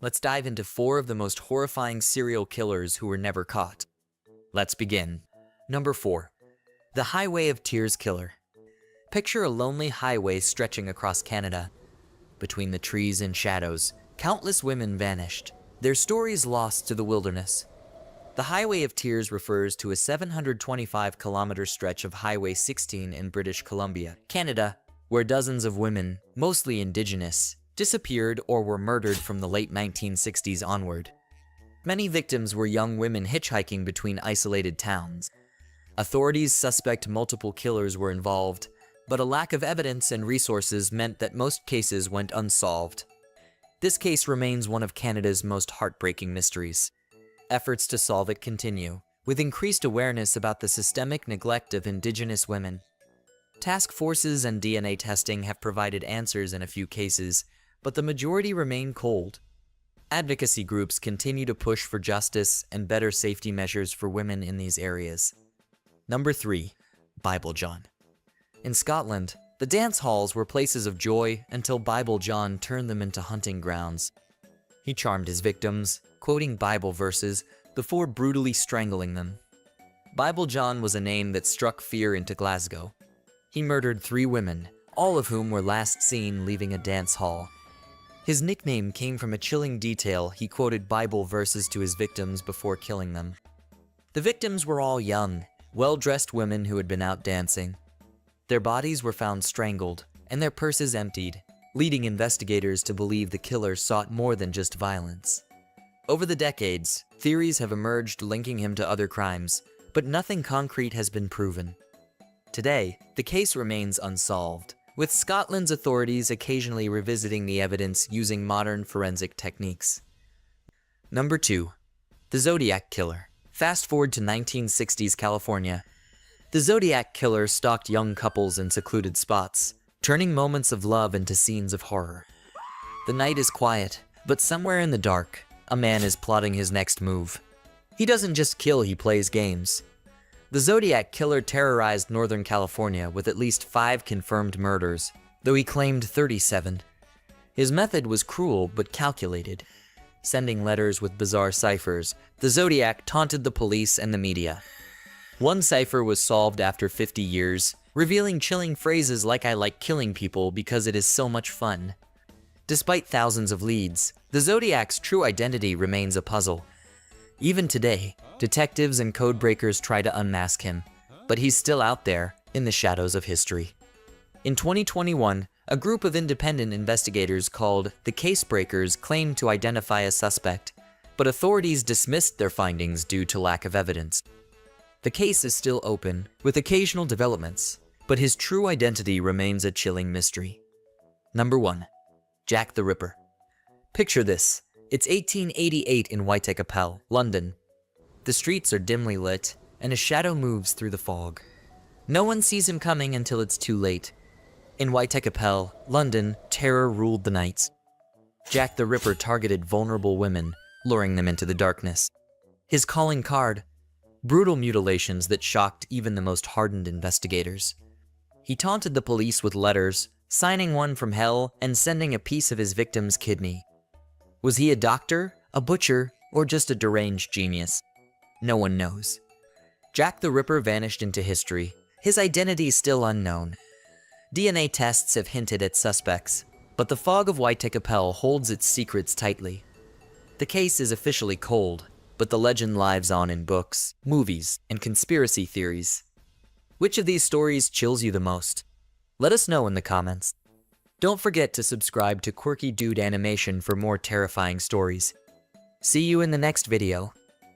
Let's dive into 4 of the most horrifying serial killers who were never caught. Let's begin. Number 4. The Highway of Tears Killer. Picture a lonely highway stretching across Canada. Between the trees and shadows, countless women vanished, their stories lost to the wilderness. The Highway of Tears refers to a 725-kilometer stretch of Highway 16 in British Columbia, Canada, where dozens of women, mostly Indigenous, disappeared or were murdered from the late 1960s onward. Many victims were young women hitchhiking between isolated towns. Authorities suspect multiple killers were involved, but a lack of evidence and resources meant that most cases went unsolved. This case remains one of Canada's most heartbreaking mysteries. Efforts to solve it continue, with increased awareness about the systemic neglect of Indigenous women. Task forces and DNA testing have provided answers in a few cases, but the majority remain cold. Advocacy groups continue to push for justice and better safety measures for women in these areas. Number 3. Bible John. In Scotland, the dance halls were places of joy until Bible John turned them into hunting grounds. He charmed his victims, quoting Bible verses, before brutally strangling them. Bible John was a name that struck fear into Glasgow. He murdered 3 women, all of whom were last seen leaving a dance hall. His nickname came from a chilling detail: he quoted Bible verses to his victims before killing them. The victims were all young, well-dressed women who had been out dancing. Their bodies were found strangled, and their purses emptied, leading investigators to believe the killer sought more than just violence. Over the decades, theories have emerged linking him to other crimes, but nothing concrete has been proven. Today, the case remains unsolved, with Scotland's authorities occasionally revisiting the evidence using modern forensic techniques. Number 2. The Zodiac Killer. Fast forward to 1960s California. The Zodiac Killer stalked young couples in secluded spots, turning moments of love into scenes of horror. The night is quiet, but somewhere in the dark, a man is plotting his next move. He doesn't just kill, he plays games. The Zodiac Killer terrorized Northern California with at least 5 confirmed murders, though he claimed 37. His method was cruel but calculated. Sending letters with bizarre ciphers, the Zodiac taunted the police and the media. One cipher was solved after 50 years, revealing chilling phrases like "I like killing people because it is so much fun." Despite thousands of leads, the Zodiac's true identity remains a puzzle. Even today, detectives and codebreakers try to unmask him, but he's still out there, in the shadows of history. In 2021, a group of independent investigators called the Casebreakers claimed to identify a suspect, but authorities dismissed their findings due to lack of evidence. The case is still open, with occasional developments, but his true identity remains a chilling mystery. Number 1. Jack the Ripper. Picture this. It's 1888 in Whitechapel, London. The streets are dimly lit, and a shadow moves through the fog. No one sees him coming until it's too late. In Whitechapel, London, terror ruled the nights. Jack the Ripper targeted vulnerable women, luring them into the darkness. His calling card: brutal mutilations that shocked even the most hardened investigators. He taunted the police with letters, signing one from hell and sending a piece of his victim's kidney. Was he a doctor, a butcher, or just a deranged genius? No one knows. Jack the Ripper vanished into history, his identity still unknown. DNA tests have hinted at suspects, but the fog of Whitechapel holds its secrets tightly. The case is officially cold, but the legend lives on in books, movies, and conspiracy theories. Which of these stories chills you the most? Let us know in the comments. Don't forget to subscribe to Quirky Dude Animation for more terrifying stories. See you in the next video.